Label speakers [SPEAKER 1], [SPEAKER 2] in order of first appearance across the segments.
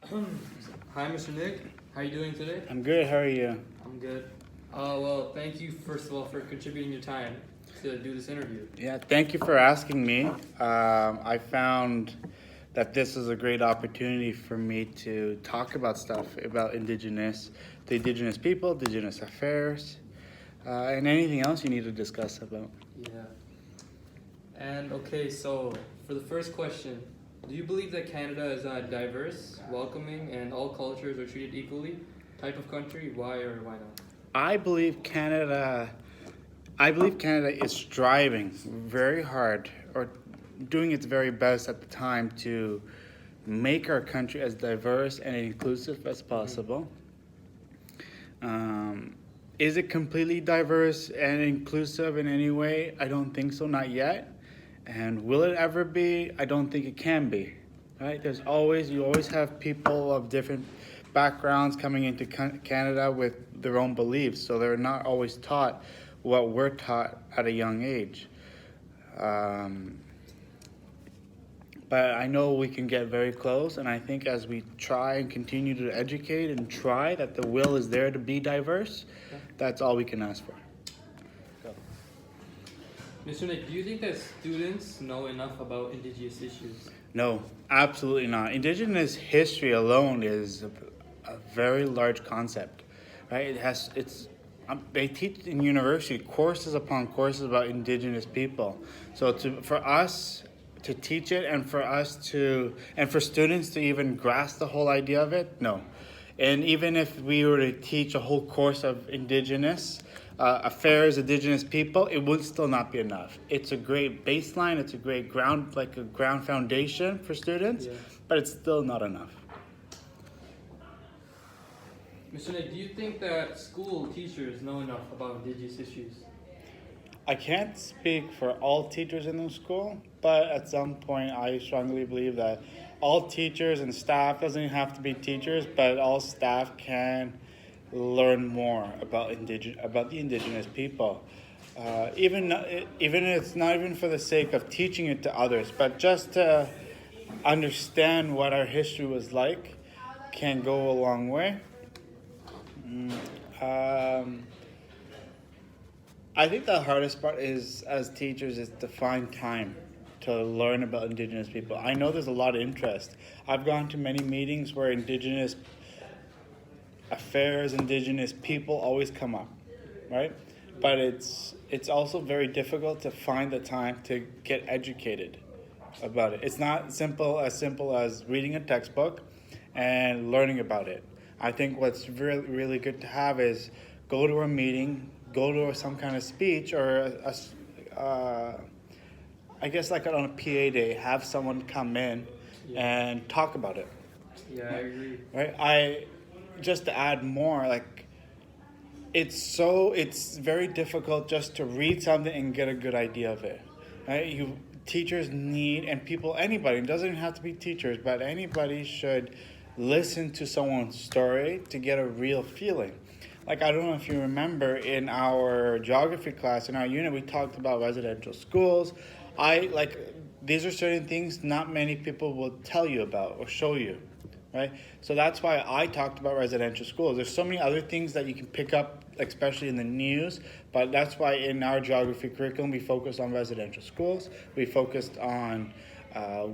[SPEAKER 1] Hi, Mr. Nick. How are you doing today?
[SPEAKER 2] I'm good. How are you?
[SPEAKER 1] I'm good. Well, thank you first of all for contributing your time to do this interview.
[SPEAKER 2] Yeah, thank you for asking me. I found that this is a great opportunity for me to talk about stuff about the indigenous people, indigenous affairs, and anything else you need to discuss about.
[SPEAKER 1] Yeah. And okay, so for the first question, do you believe that Canada is a diverse, welcoming, and all cultures are treated equally type of country? Why or why not?
[SPEAKER 2] I believe Canada. I believe Canada is striving very hard, or doing its very best at the time to make our country as diverse and inclusive as possible. Um, is it completely diverse and inclusive in any way? I don't think so, not yet. And will it ever be? I don't think it can be. Right? You always have people of different backgrounds coming into Canada with their own beliefs, so they're not always taught what we're taught at a young age. Um, but I know we can get very close, and I think as we try and continue to educate and try, that the will is there to be diverse. That's all we can ask for.
[SPEAKER 1] Mr. Nick, do you think that students know enough about Indigenous issues?
[SPEAKER 2] No, absolutely not. Indigenous history alone is a very large concept, right? They teach in university courses upon courses about Indigenous people. So for us to teach it, and for students to even grasp the whole idea of it, no. And even if we were to teach a whole course of Indigenous affairs, Indigenous people, it would still not be enough. It's a great baseline. It's a great ground foundation for students,
[SPEAKER 1] Yeah.
[SPEAKER 2] but it's still not enough.
[SPEAKER 1] Mr. Nick, do you think that school teachers know enough about Indigenous issues?
[SPEAKER 2] I can't speak for all teachers in the school, but at some point I strongly believe that all teachers and staff, doesn't even have to be teachers, but all staff can learn more about the indigenous people. Even it's not even for the sake of teaching it to others, but just to understand what our history was like can go a long way. Um, I think the hardest part is, as teachers, is to find time to learn about Indigenous people. I know there's a lot of interest. I've gone to many meetings where Indigenous affairs, Indigenous people always come up, right? But it's also very difficult to find the time to get educated about it. It's not simple as reading a textbook and learning about it. I think what's really really good to have is go to a meeting, go to some kind of speech or I guess like on a PA day, have someone come in and talk about it.
[SPEAKER 1] Yeah, I agree.
[SPEAKER 2] Right? I just to add more, like it's very difficult just to read something and get a good idea of it. Right? Teachers need, and people, anybody, it doesn't even have to be teachers, but anybody should listen to someone's story to get a real feeling. Like, I don't know if you remember in our geography class, in our unit, we talked about residential schools. These are certain things not many people will tell you about or show you, right? So that's why I talked about residential schools. There's so many other things that you can pick up, especially in the news, but that's why in our geography curriculum, we focused on residential schools. We focused on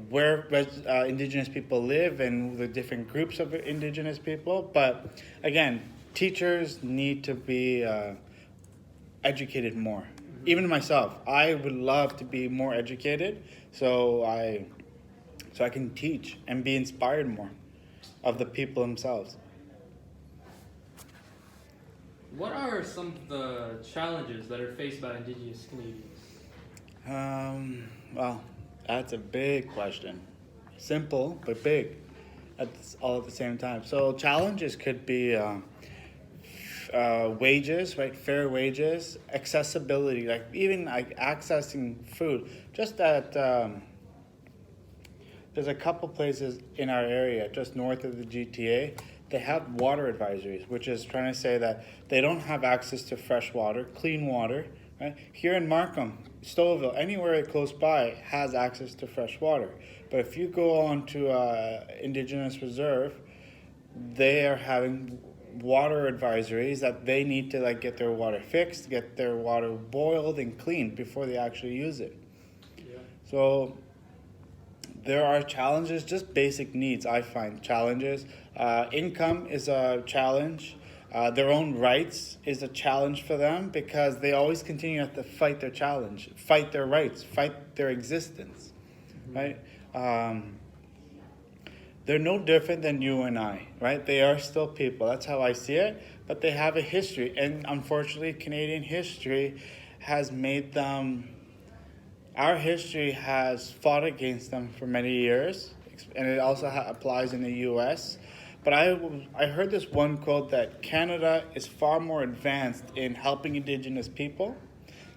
[SPEAKER 2] where Indigenous people live and the different groups of Indigenous people. But again, teachers need to be educated more. Even myself, I would love to be more educated, so I can teach and be inspired more of the people themselves.
[SPEAKER 1] What are some of the challenges that are faced by Indigenous Canadians?
[SPEAKER 2] Well, that's a big question. Simple, but big all at the same time. So challenges could be wages, right? Fair wages, accessibility, like even like accessing food. Just that there's a couple places in our area, just north of the GTA, they have water advisories, which is trying to say that they don't have access to fresh water, clean water. Right? Here in Markham, Stouffville, anywhere close by has access to fresh water. But if you go on to Indigenous Reserve, they are having water advisories that they need to like get their water fixed, get their water boiled and cleaned before they actually use it.
[SPEAKER 1] Yeah.
[SPEAKER 2] So there are challenges, just basic needs. I find challenges. Income is a challenge. Their own rights is a challenge for them because they always continue to fight their challenge, fight their rights, fight their existence, right? They're no different than you and I, right? They are still people. That's how I see it. But they have a history. And unfortunately, Canadian history has made them, our history has fought against them for many years. And it also applies in the US. But I heard this one quote that Canada is far more advanced in helping Indigenous people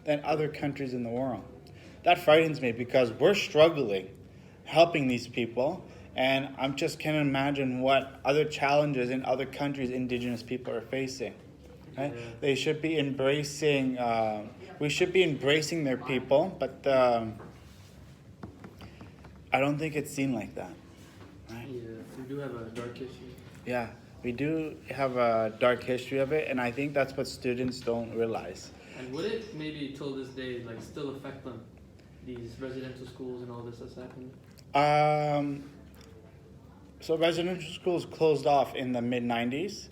[SPEAKER 2] than other countries in the world. That frightens me because we're struggling helping these people. And I just can't imagine what other challenges in other countries Indigenous people are facing. Right?
[SPEAKER 1] Yeah.
[SPEAKER 2] They should be embracing. We should be embracing their people, but I don't think it's seen like that. Right?
[SPEAKER 1] Yeah, we do have a dark history.
[SPEAKER 2] Yeah, we do have a dark history of it, and I think that's what students don't realize.
[SPEAKER 1] And would it maybe till this day like still affect them? These residential schools and all this that's happening?
[SPEAKER 2] So residential schools closed off in the mid '90s,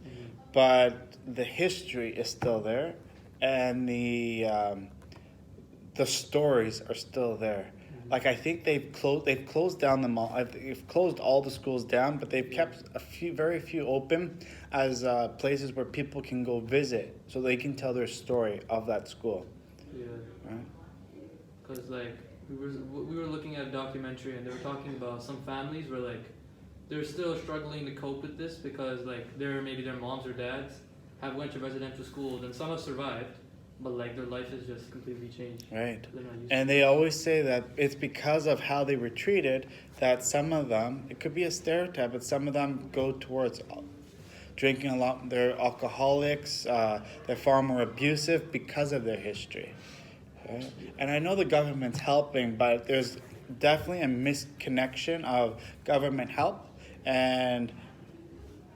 [SPEAKER 2] but the history is still there, and the stories are still there. Like I think they've closed down the mall. They've closed all the schools down, but they've kept very few open as places where people can go visit, so they can tell their story of that school.
[SPEAKER 1] Yeah.
[SPEAKER 2] Right?
[SPEAKER 1] Because like we were looking at a documentary and they were talking about some families where like they're still struggling to cope with this because like maybe their moms or dads have went to residential schools and some have survived, but like their life has just completely changed.
[SPEAKER 2] Right.
[SPEAKER 1] They're not used
[SPEAKER 2] And they always say that it's because of how they were treated that some of them, it could be a stereotype, but some of them go towards drinking a lot. They're alcoholics. They're far more abusive because of their history. Right? And I know the government's helping, but there's definitely a misconnection of government help and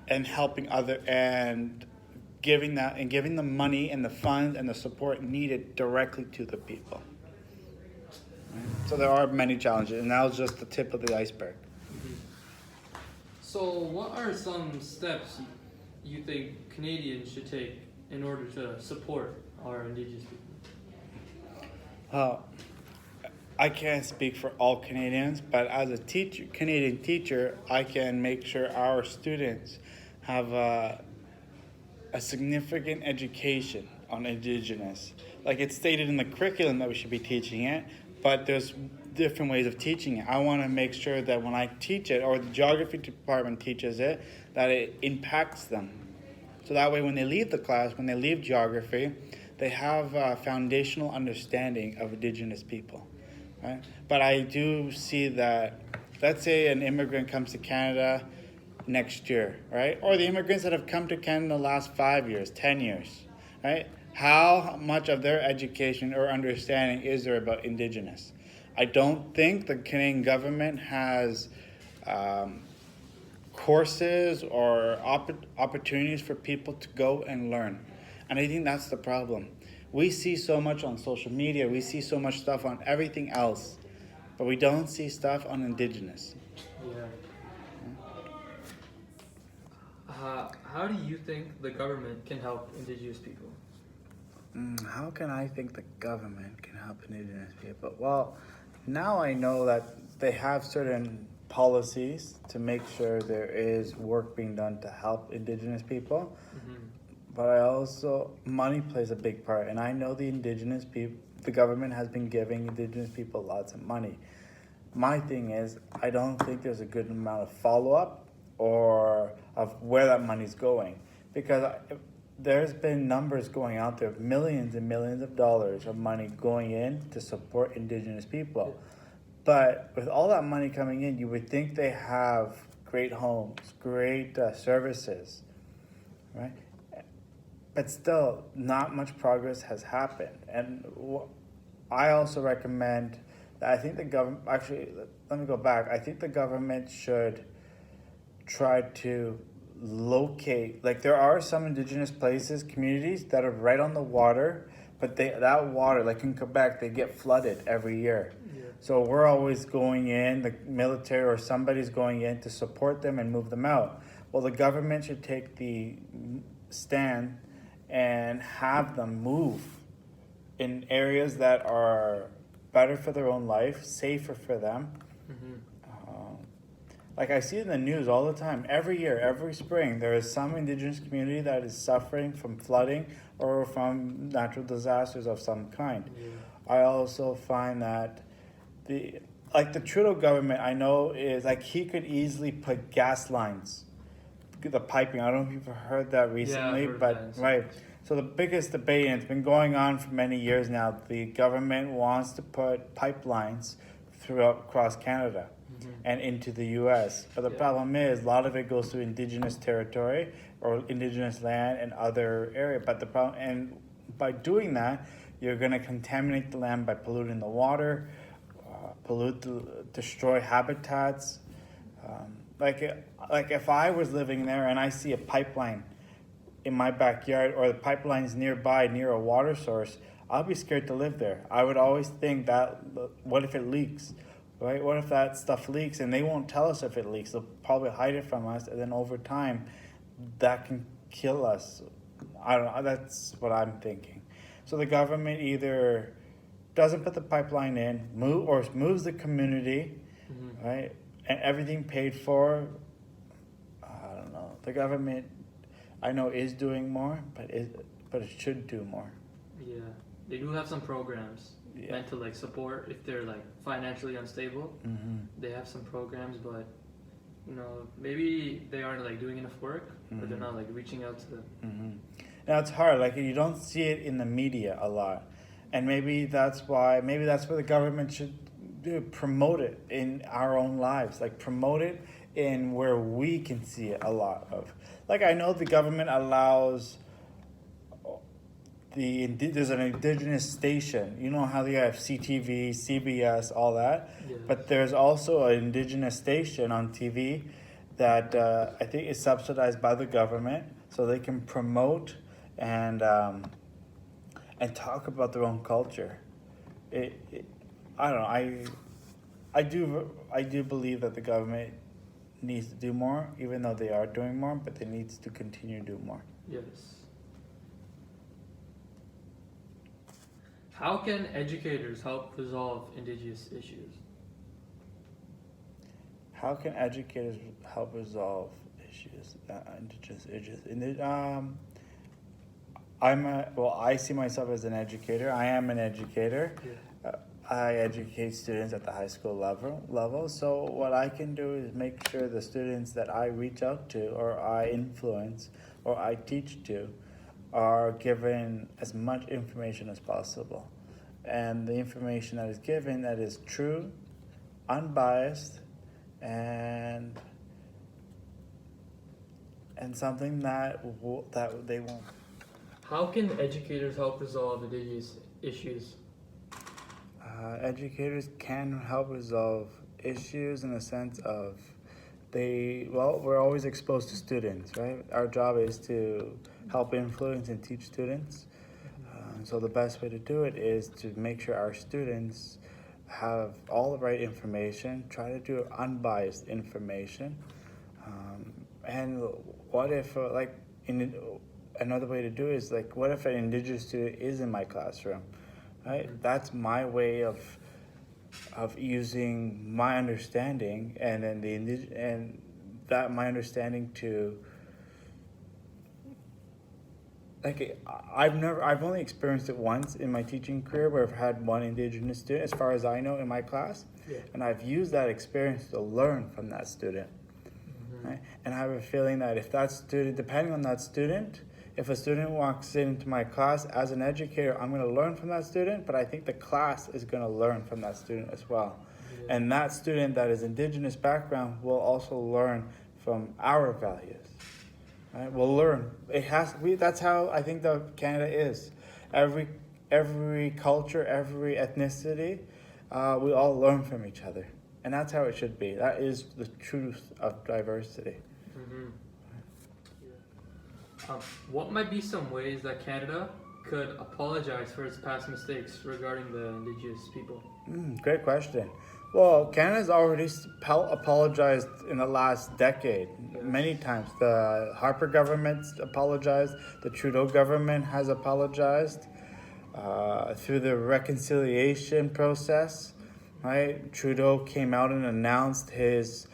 [SPEAKER 2] helping and giving the money and the funds and the support needed directly to the people. Right? So there are many challenges, and that was just the tip of the iceberg.
[SPEAKER 1] So what are some steps you think Canadians should take in order to support our Indigenous people?
[SPEAKER 2] I can't speak for all Canadians, but as a Canadian teacher, I can make sure our students have a significant education on Indigenous. Like it's stated in the curriculum that we should be teaching it, but there's different ways of teaching it. I want to make sure that when I teach it, or the geography department teaches it, that it impacts them. So that way when they leave the class, when they leave geography, they have a foundational understanding of Indigenous people. Right? But I do see that, let's say an immigrant comes to Canada next year, right? Or the immigrants that have come to Canada the last 5 years, 10 years, right? How much of their education or understanding is there about Indigenous? I don't think the Canadian government has courses or opportunities for people to go and learn. And I think that's the problem. We see so much on social media, we see so much stuff on everything else, but we don't see stuff on Indigenous.
[SPEAKER 1] Yeah. How do you think the government can help Indigenous people?
[SPEAKER 2] How can I think the government can help Indigenous people? Well, now I know that they have certain policies to make sure there is work being done to help Indigenous people. But I also, money plays a big part. And I know the Indigenous people, the government has been giving Indigenous people lots of money. My thing is, I don't think there's a good amount of follow-up or of where that money's going. Because there's been numbers going out there, millions and millions of dollars of money going in to support Indigenous people. But with all that money coming in, you would think they have great homes, great services, right? But still, not much progress has happened. And I also recommend that I think the government, actually, let me go back. I think the government should try to locate, like there are some indigenous places, communities that are right on the water, but that water, like in Quebec, they get flooded every year.
[SPEAKER 1] Yeah.
[SPEAKER 2] So we're always going in, the military or somebody's going in to support them and move them out. Well, the government should take the stand and have them move in areas that are better for their own life, safer for them. Like I see in the news all the time, every year, every spring, there is some indigenous community that is suffering from flooding or from natural disasters of some kind.
[SPEAKER 1] Yeah.
[SPEAKER 2] I also find that the Trudeau government, I know, is like he could easily put gas lines, the piping. I don't know if you've heard that recently,
[SPEAKER 1] heard
[SPEAKER 2] but
[SPEAKER 1] that.
[SPEAKER 2] right. So the biggest debate, and it's been going on for many years now, the government wants to put pipelines across Canada and into the U.S. But the problem is, a lot of it goes to indigenous territory or indigenous land and other area. But the problem, and by doing that, you're going to contaminate the land by polluting the water, destroy habitats. Like if I was living there and I see a pipeline in my backyard or the pipeline's nearby near a water source, I'll be scared to live there. I would always think that, what if it leaks? Right? What if that stuff leaks and they won't tell us if it leaks? They'll probably hide it from us, and then over time, that can kill us. I don't know. That's what I'm thinking. So the government either doesn't put the pipeline in, moves the community, right, and everything paid for. I don't know. The government, I know, is doing more, but it should do more.
[SPEAKER 1] Yeah, they do have some programs meant to like support if they're like financially unstable. They have some programs, but maybe they aren't like doing enough work, or they're not like reaching out to them.
[SPEAKER 2] Now it's hard. Like you don't see it in the media a lot, and maybe that's where the government should promote it in our own lives. Like promote it in where we can see it a lot of. Like I know the government allows. There's an indigenous station. You know how they have CTV, CBS, all that?
[SPEAKER 1] Yes.
[SPEAKER 2] But there's also an indigenous station on TV that I think is subsidized by the government, so they can promote and talk about their own culture. I don't know. I do believe that the government needs to do more, even though they are doing more, but they need to continue to do more.
[SPEAKER 1] Yes. How can educators help resolve Indigenous issues?
[SPEAKER 2] How can educators help resolve Indigenous issues? I see myself as an educator. I am an educator.
[SPEAKER 1] Yeah.
[SPEAKER 2] I educate students at the high school level. So what I can do is make sure the students that I reach out to, or I influence, or I teach to, are given as much information as possible. And the information that is given that is true, unbiased, and something that they won't.
[SPEAKER 1] How can educators help resolve Indigenous issues?
[SPEAKER 2] Educators can help resolve issues in the sense of we're always exposed to students, right? Our job is to help influence and teach students. So the best way to do it is to make sure our students have all the right information, try to do unbiased information. And what if, another way to do it is, what if an Indigenous student is in my classroom, right? That's my way of using my understanding, and then my understanding to, I've only experienced it once in my teaching career where I've had one Indigenous student, as far as I know, in my class.
[SPEAKER 1] Yeah.
[SPEAKER 2] And I've used that experience to learn from that student. Right? And I have a feeling that if that student, depending on that student, if a student walks into my class as an educator, I'm going to learn from that student, but I think the class is going to learn from that student as well. Yeah. And that student that is Indigenous background will also learn from our values. Right? We'll learn. That's how I think that Canada is. Every culture, every ethnicity, we all learn from each other. And that's how it should be. That is the truth of diversity.
[SPEAKER 1] What might be some ways that Canada could apologize for its past mistakes regarding the Indigenous people?
[SPEAKER 2] Great question. Well, Canada's already apologized in the last decade many times. The Harper government apologized. The Trudeau government has apologized through the reconciliation process. Right? Trudeau came out and announced his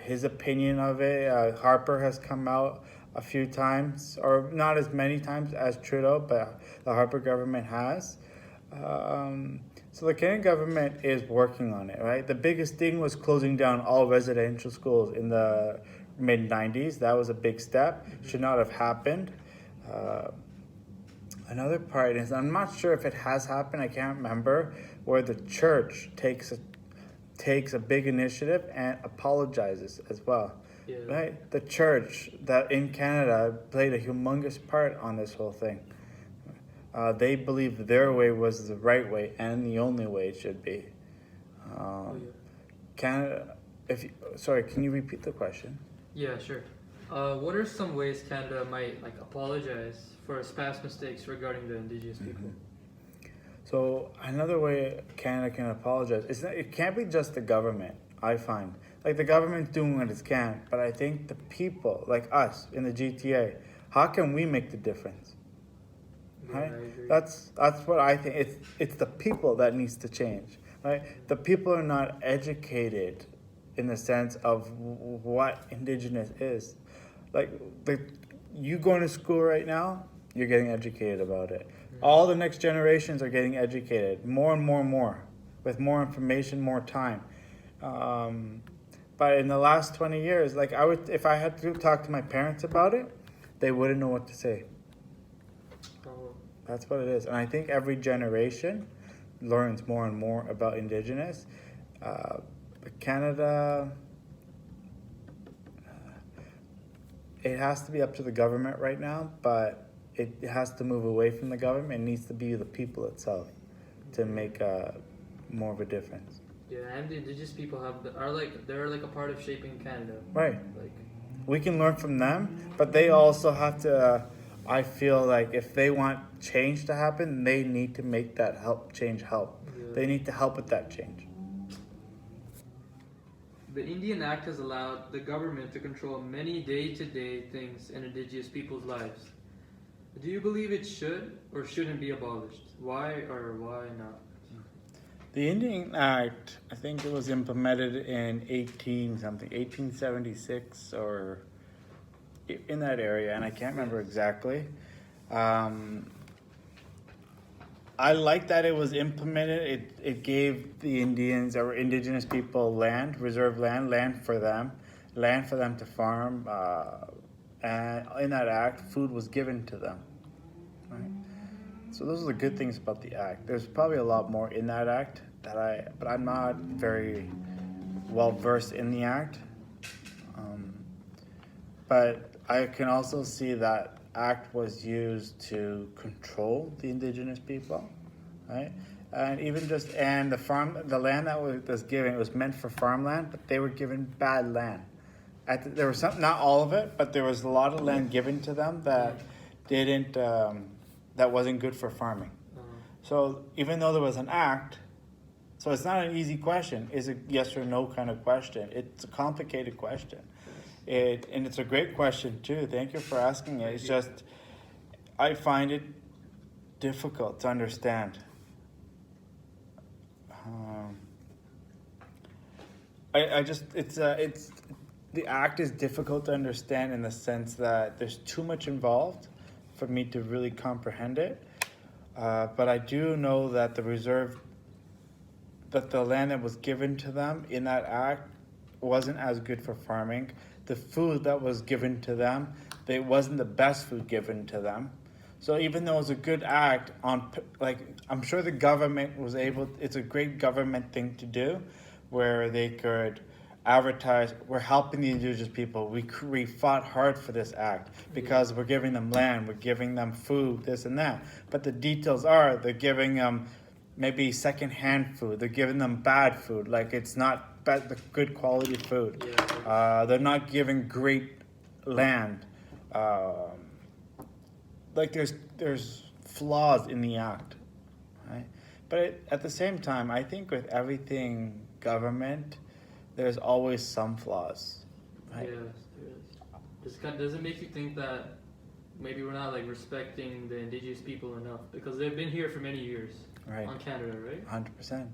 [SPEAKER 2] opinion of it. Harper has come out a few times, or not as many times as Trudeau, but the Harper government has. So the Canadian government is working on it, right? The biggest thing was closing down all residential schools in the mid-90s. That was a big step. Should not have happened. Another part is, I'm not sure if it has happened, I can't remember, where the church takes a big initiative and apologizes as well.
[SPEAKER 1] Yeah.
[SPEAKER 2] Right? The church that in Canada played a humongous part on this whole thing. They believed their way was the right way and the only way it should be. Canada, can you repeat the question?
[SPEAKER 1] Yeah, sure. What are some ways Canada might apologize for its past mistakes regarding the Indigenous people?
[SPEAKER 2] So another way Canada can apologize is that it can't be just the government. I find the government's doing what it can, but I think the people, like us in the GTA, how can we make the difference? Right? That's what I think. It's the people that needs to change. Right? The people are not educated in the sense of what Indigenous is. You going to school right now, you're getting educated about it. All the next generations are getting educated more and more and more, with more information, more time. But in the last 20 years, if I had to talk to my parents about it, they wouldn't know what to say. That's what it is. And I think every generation learns more and more about Indigenous. Canada, it has to be up to the government right now, but it has to move away from the government. It needs to be the people itself to make more of a difference.
[SPEAKER 1] Yeah, and the Indigenous people they're a part of shaping Canada.
[SPEAKER 2] Right. We can learn from them, but they also have to. I feel like if they want change to happen, they need to make that change help. Yeah. They need to help with that change.
[SPEAKER 1] The Indian Act has allowed the government to control many day-to-day things in Indigenous people's lives. Do you believe it should or shouldn't be abolished? Why or why not?
[SPEAKER 2] The Indian Act, I think it was implemented in 1876 or in that area, and I can't remember exactly. I like that it was implemented. It gave the Indians or Indigenous people land, reserved land for them to farm, and in that act, food was given to them. Right? So those are the good things about the act. There's probably a lot more in that act but I'm not very well versed in the act. But I can also see that act was used to control the Indigenous people, right? And even the land that was given, it was meant for farmland, but they were given bad land. There was not all of it, but there was a lot of land given to them that that wasn't good for farming. So even though there was an act, so it's not an easy question. Is it yes or no kind of question? It's a complicated question. And it's a great question too. Thank you for asking it. It's just, I find it difficult to understand. The act is difficult to understand in the sense that there's too much involved for me to really comprehend it. But I do know that the land that was given to them in that act wasn't as good for farming. The food that was given to them, it wasn't the best food given to them. So even though it was a good act, I'm sure the government was it's a great government thing to do, where they could advertise, we're helping the Indigenous people. We fought hard for this act because we're giving them land, we're giving them food, this and that. But the details are, they're giving them maybe secondhand food. They're giving them bad food, it's not the good quality food. They're not giving great land um, like there's flaws in the act, right? But at the same time, I think with everything government, there's always some flaws, right?
[SPEAKER 1] Yes, there is. Does it make you think that maybe we're not like respecting the indigenous people enough because they've been here for many years
[SPEAKER 2] Right,
[SPEAKER 1] on Canada, right?
[SPEAKER 2] 100%.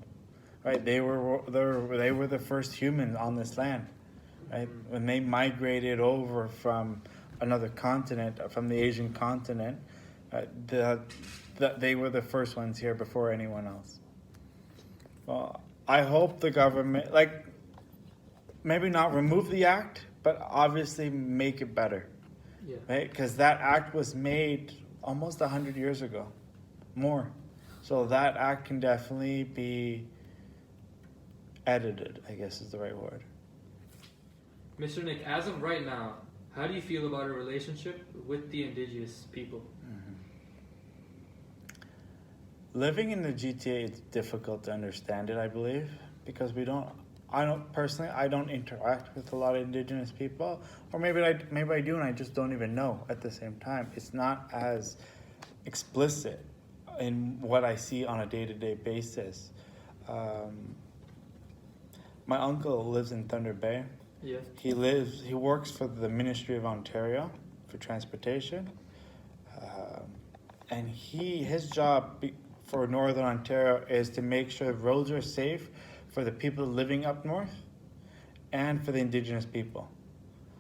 [SPEAKER 2] Right, they were the first humans on this land, right?
[SPEAKER 1] Mhm.
[SPEAKER 2] When they migrated over from another continent, from the Asian continent, the they were the first ones here before anyone else. Well, I hope the government, like, maybe not remove the act, but obviously make it better,
[SPEAKER 1] Yeah.
[SPEAKER 2] right? Because that act was made almost 100 years ago, more. So that act can definitely be edited, I guess is the right word.
[SPEAKER 1] Mr. Nick, as of right now, how do you feel about our relationship with the indigenous people?
[SPEAKER 2] Living in the GTA, it's difficult to understand it, I believe, because I don't personally, I don't interact with a lot of indigenous people, or maybe I do, and I just don't even know at the same time. It's not as explicit in what I see on a day-to-day basis. Um, my uncle lives in Thunder Bay.
[SPEAKER 1] Yeah.
[SPEAKER 2] He works for the Ministry of Ontario for transportation, and his job for Northern Ontario is to make sure roads are safe for the people living up north and for the Indigenous people.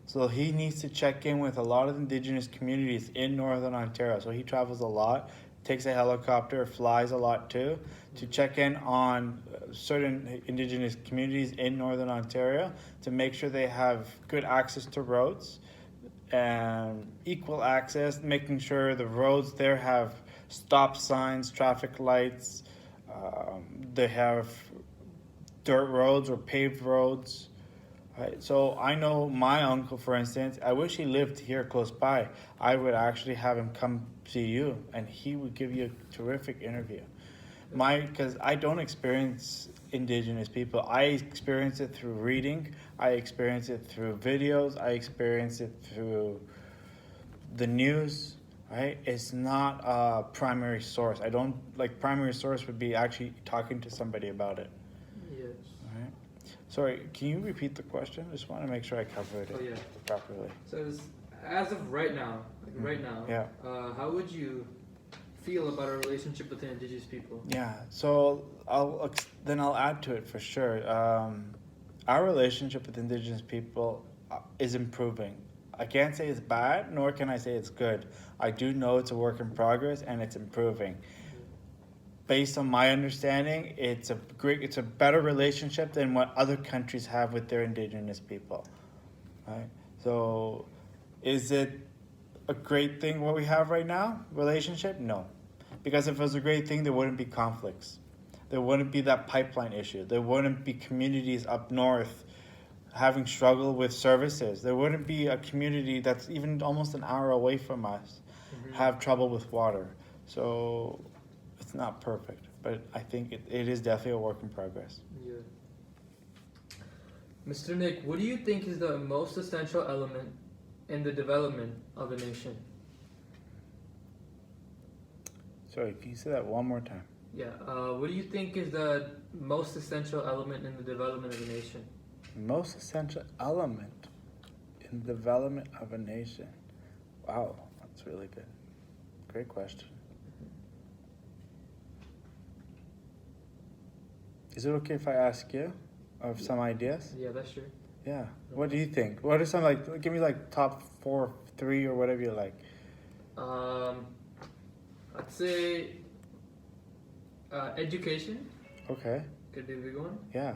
[SPEAKER 2] So he needs to check in with a lot of Indigenous communities in Northern Ontario. So he travels a lot, takes a helicopter, flies a lot too, to check in on certain Indigenous communities in Northern Ontario to make sure they have good access to roads and equal access, making sure the roads there have stop signs, traffic lights, they have dirt roads or paved roads. Right. So I know my uncle, for instance, I wish he lived here close by. I would actually have him come see you, and he would give you a terrific interview. Because I don't experience Indigenous people. I experience it through reading. I experience it through videos. I experience it through the news. Right? It's not a primary source. I don't like primary source would be actually talking to somebody about it.
[SPEAKER 1] Yes.
[SPEAKER 2] Right? Sorry, can you repeat the question? I just want to make sure I covered it
[SPEAKER 1] Oh yeah.
[SPEAKER 2] properly.
[SPEAKER 1] So as of right now,
[SPEAKER 2] Yeah.
[SPEAKER 1] how would you feel about our relationship with the indigenous people?
[SPEAKER 2] Yeah, so then I'll add to it for sure. Our relationship with Indigenous people is improving. I can't say it's bad, nor can I say it's good. I do know it's a work in progress and it's improving. Based on my understanding, it's a better relationship than what other countries have with their Indigenous people. Right? So, is it a great thing what we have right now? Relationship? No. Because if it was a great thing, there wouldn't be conflicts. There wouldn't be that pipeline issue. There wouldn't be communities up north having struggle with services. There wouldn't be a community that's even almost an hour away from us have trouble with water. So it's not perfect, but I think it is definitely a work in progress.
[SPEAKER 1] Yeah. Mr. Nick, what do you think is the most essential element in the development of a nation?
[SPEAKER 2] Sorry, can you say that one more time?
[SPEAKER 1] Yeah. What do you think is the most essential element in the development of a nation?
[SPEAKER 2] Most essential element in the development of a nation. Wow, that's really good. Great question. Is it okay if I ask you of some ideas?
[SPEAKER 1] Yeah, that's true.
[SPEAKER 2] Yeah. What do you think? What are some give me top 4, 3, or whatever you like.
[SPEAKER 1] I'd say education
[SPEAKER 2] Okay.
[SPEAKER 1] could be a big one.
[SPEAKER 2] Yeah.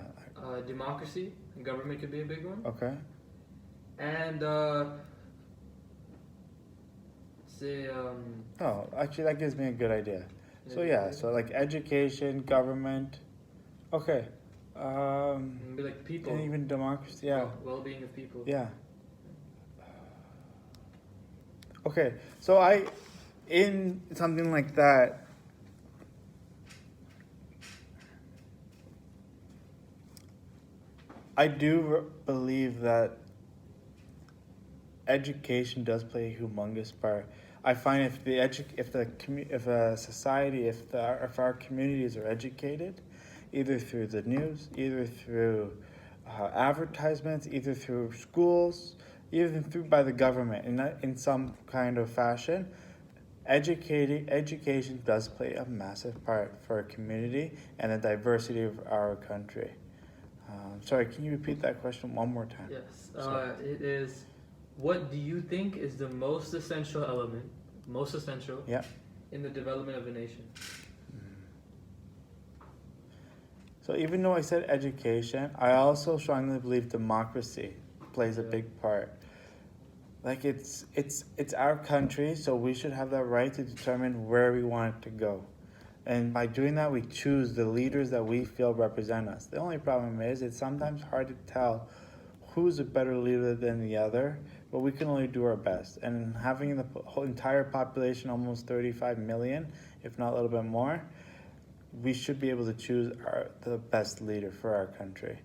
[SPEAKER 1] Democracy and government could be a big one.
[SPEAKER 2] Okay.
[SPEAKER 1] And say
[SPEAKER 2] Oh, actually, that gives me a good idea. So yeah, so education, government. Okay.
[SPEAKER 1] maybe like people.
[SPEAKER 2] And even democracy. Yeah.
[SPEAKER 1] Well-being of people.
[SPEAKER 2] Yeah. Okay, so in something like that, I do believe that education does play a humongous part. I find if a society, if our communities are educated, either through the news, either through advertisements, either through schools, even through by the government in some kind of fashion, education does play a massive part for a community and the diversity of our country. Sorry, can you repeat that question one more time?
[SPEAKER 1] Yes.
[SPEAKER 2] Sorry.
[SPEAKER 1] It is. What do you think is the most essential element, most essential,
[SPEAKER 2] Yeah.
[SPEAKER 1] in the development of a nation?
[SPEAKER 2] So even though I said education, I also strongly believe democracy plays a
[SPEAKER 1] Yeah.
[SPEAKER 2] big part. Like it's our country, so we should have that right to determine where we want it to go. And by doing that, we choose the leaders that we feel represent us. The only problem is it's sometimes hard to tell who's a better leader than the other, but we can only do our best. And having the whole entire population, almost 35 million, if not a little bit more, we should be able to choose the best leader for our country.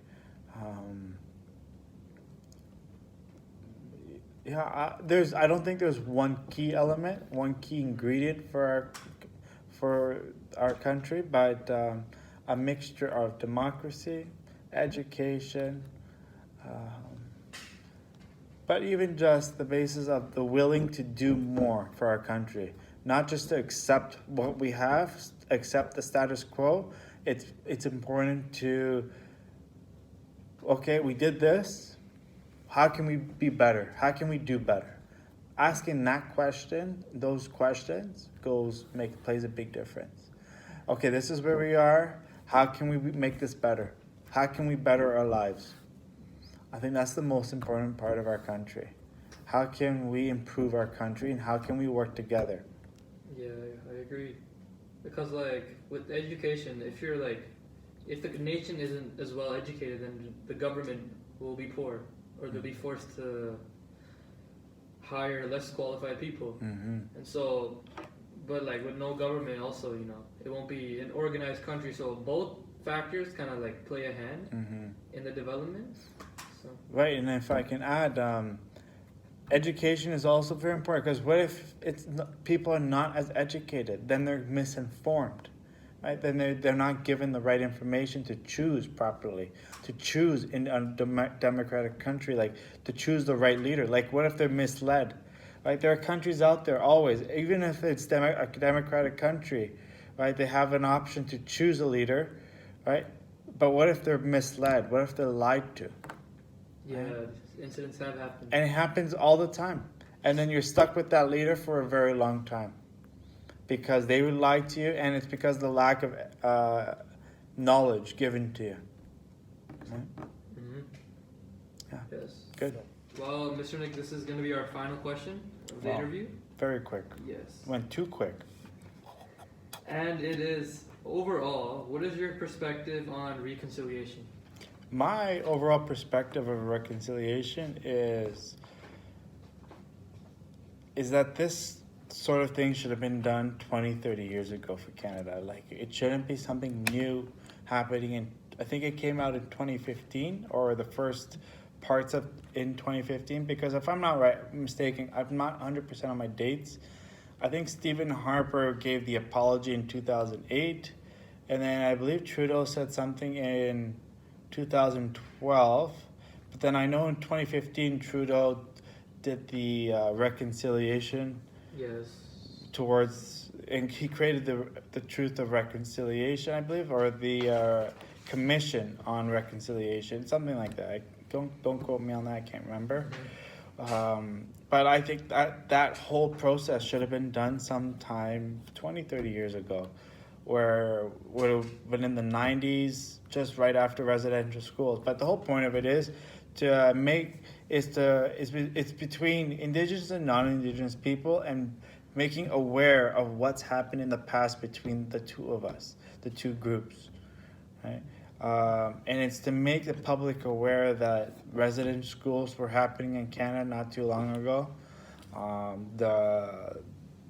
[SPEAKER 2] I don't think there's one key element, one key ingredient for our country, but a mixture of democracy, education, but even just the basis of the willing to do more for our country, not just to accept what we have, accept the status quo. It's important to, okay, we did this. How can we be better? How can we do better? Asking that question, those questions, plays a big difference. Okay, this is where we are. How can we make this better? How can we better our lives? I think that's the most important part of our country. How can we improve our country and how can we work together?
[SPEAKER 1] Yeah, I agree. Because like with education, if the nation isn't as well educated, then the government will be poor, or they'll be forced to hire less qualified people.
[SPEAKER 2] Mm-hmm.
[SPEAKER 1] And so, but like with no government, also it won't be an organized country. So both factors kind of like play a hand
[SPEAKER 2] Mm-hmm.
[SPEAKER 1] in the development. So
[SPEAKER 2] Right, and if I can add, education is also very important because what if people are not as educated? Then they're misinformed, right? Then they're not given the right information to choose properly, to choose in a democratic country, like to choose the right leader. Like what if they're misled? Like there are countries out there always, even if it's a democratic country, right? They have an option to choose a leader, right? But what if they're misled? What if they're lied to?
[SPEAKER 1] yeah, incidents have happened.
[SPEAKER 2] And it happens all the time. And then you're stuck with that leader for a very long time because they would lie to you, and it's because of the lack of knowledge given to you. Right?
[SPEAKER 1] Mm-hmm.
[SPEAKER 2] Yeah.
[SPEAKER 1] Yes.
[SPEAKER 2] Good.
[SPEAKER 1] Well, Mr. Nick, this is going to be our final question of the
[SPEAKER 2] Wow.
[SPEAKER 1] interview.
[SPEAKER 2] Very quick.
[SPEAKER 1] Yes.
[SPEAKER 2] Went too quick.
[SPEAKER 1] And it is, overall, what is your perspective on reconciliation?
[SPEAKER 2] My overall perspective of reconciliation is that this sort of thing should have been done 20, 30 years ago for Canada. Like, it shouldn't be something new happening in, I think it came out in 2015, or the first parts of in 2015, because if I'm not mistaken, I'm not 100% on my dates. I think Stephen Harper gave the apology in 2008, and then I believe Trudeau said something in 2012, but then I know in 2015 Trudeau did the reconciliation
[SPEAKER 1] Yes.
[SPEAKER 2] and he created the Truth of Reconciliation, I believe, or the Commission on Reconciliation, something like that. Don't quote me on that, I can't remember. But I think that whole process should have been done sometime 20, 30 years ago, where would have been in the 90s, just right after residential schools. But the whole point of it is it's between Indigenous and non-Indigenous people, and making aware of what's happened in the past between the two of us, the two groups, right? And it's to make the public aware that residential schools were happening in Canada not too long ago.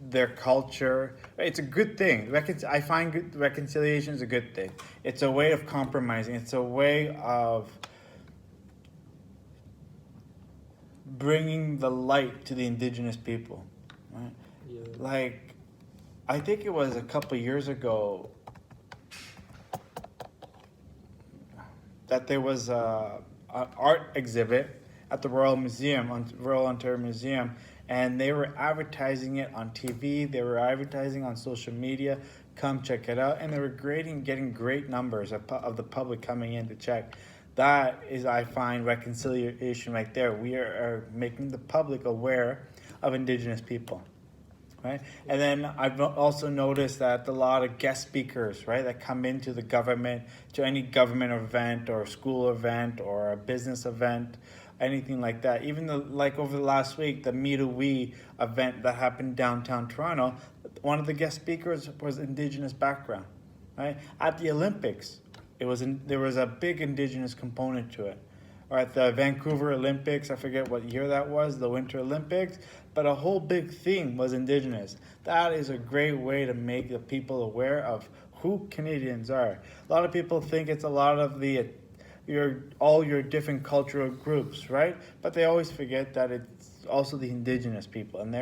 [SPEAKER 2] Their culture, it's a good thing. I find reconciliation is a good thing. It's a way of compromising. It's a way of bringing the light to the indigenous people, right?
[SPEAKER 1] Yeah.
[SPEAKER 2] Like, I think it was a couple years ago that there was an art exhibit at the Royal Museum, Royal Ontario Museum, and they were advertising it on TV. They were advertising on social media. Come check it out, and they were getting great numbers of the public coming in to check. That is, I find, reconciliation right there. We are making the public aware of Indigenous people. Right? And then I've also noticed that a lot of guest speakers, right, that come into the government, to any government event or school event or a business event, anything like that. Even like over the last week, the Meet a We event that happened downtown Toronto, one of the guest speakers was Indigenous background, right? At the Olympics, there was a big Indigenous component to it. Or at the Vancouver Olympics, I forget what year that was, the Winter Olympics, but a whole big theme was Indigenous. That is a great way to make the people aware of who Canadians are. A lot of people think it's a lot of all your different cultural groups, right? But they always forget that it's also the Indigenous people, and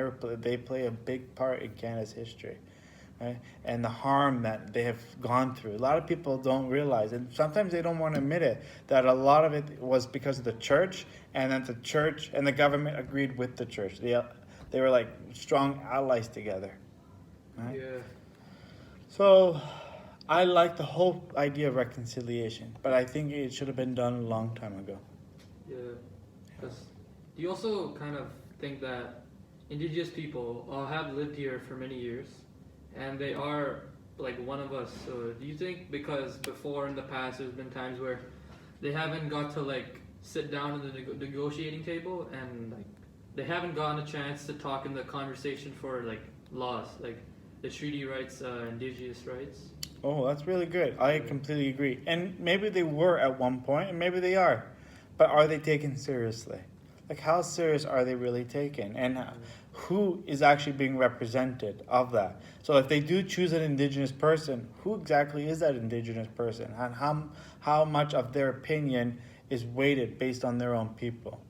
[SPEAKER 2] they play a big part in Canada's history. Right? And the harm that they have gone through. A lot of people don't realize, and sometimes they don't want to admit it, that a lot of it was because of the church, and that the church and the government agreed with the church. They were like strong allies together. Right?
[SPEAKER 1] Yeah.
[SPEAKER 2] So I like the whole idea of reconciliation, but I think it should have been done a long time ago.
[SPEAKER 1] Yeah. 'Cause do you also kind of think that Indigenous people have lived here for many years, and they are like one of us? So do you think because before in the past there's been times where they haven't got to like sit down at the negotiating table, and like they haven't gotten a chance to talk in the conversation for like laws, like the treaty rights, Indigenous rights?
[SPEAKER 2] Oh, that's really good. I completely agree. And maybe they were at one point, and maybe they are. But are they taken seriously? Like, how serious are they really taken? And who is actually being represented of that? So if they do choose an Indigenous person, who exactly is that Indigenous person? And how much of their opinion is weighted based on their own people?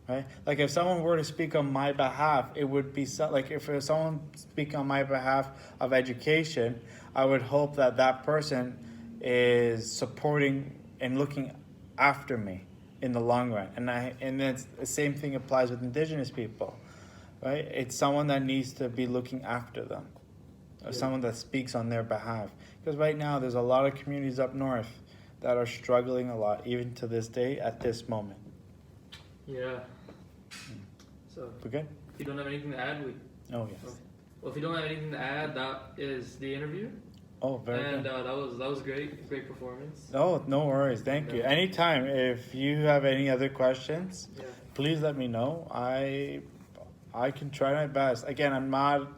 [SPEAKER 2] Right? Like if someone were to speak on my behalf, it would be like if someone speak on my behalf of education, I would hope that that person is supporting and looking after me in the long run. And that's the same thing applies with Indigenous people, right? It's someone that needs to be looking after them, or someone that speaks on their behalf. Because right now there's a lot of communities up north that are struggling a lot, even to this day, at this moment.
[SPEAKER 1] Yeah. So
[SPEAKER 2] We good?
[SPEAKER 1] if you don't have anything to add, we.
[SPEAKER 2] Oh yes.
[SPEAKER 1] Okay. Well, if you don't have anything to add, that is the interview.
[SPEAKER 2] Oh, very
[SPEAKER 1] And
[SPEAKER 2] good.
[SPEAKER 1] that was great performance.
[SPEAKER 2] Oh, no worries. Thank you. Anytime, if you have any other questions,
[SPEAKER 1] Yeah.
[SPEAKER 2] please let me know. I can try my best. Again, I'm not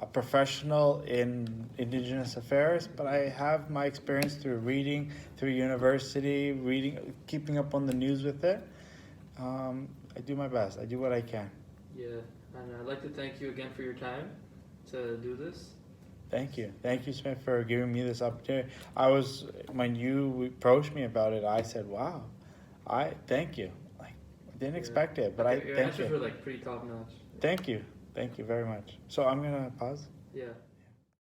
[SPEAKER 2] a professional in Indigenous affairs, but I have my experience through reading, through university, reading, keeping up on the news with it. I do my best. I do what I can.
[SPEAKER 1] Yeah, and I'd like to thank you again for your time to do this.
[SPEAKER 2] Thank you. Thank you, Smith, for giving me this opportunity. When you approached me about it, I said, wow, I thank you. Like, I didn't expect it, but
[SPEAKER 1] Your
[SPEAKER 2] thank
[SPEAKER 1] answers
[SPEAKER 2] you.
[SPEAKER 1] were like pretty top notch.
[SPEAKER 2] Thank you. Thank you very much. So I'm going to pause.
[SPEAKER 1] Yeah.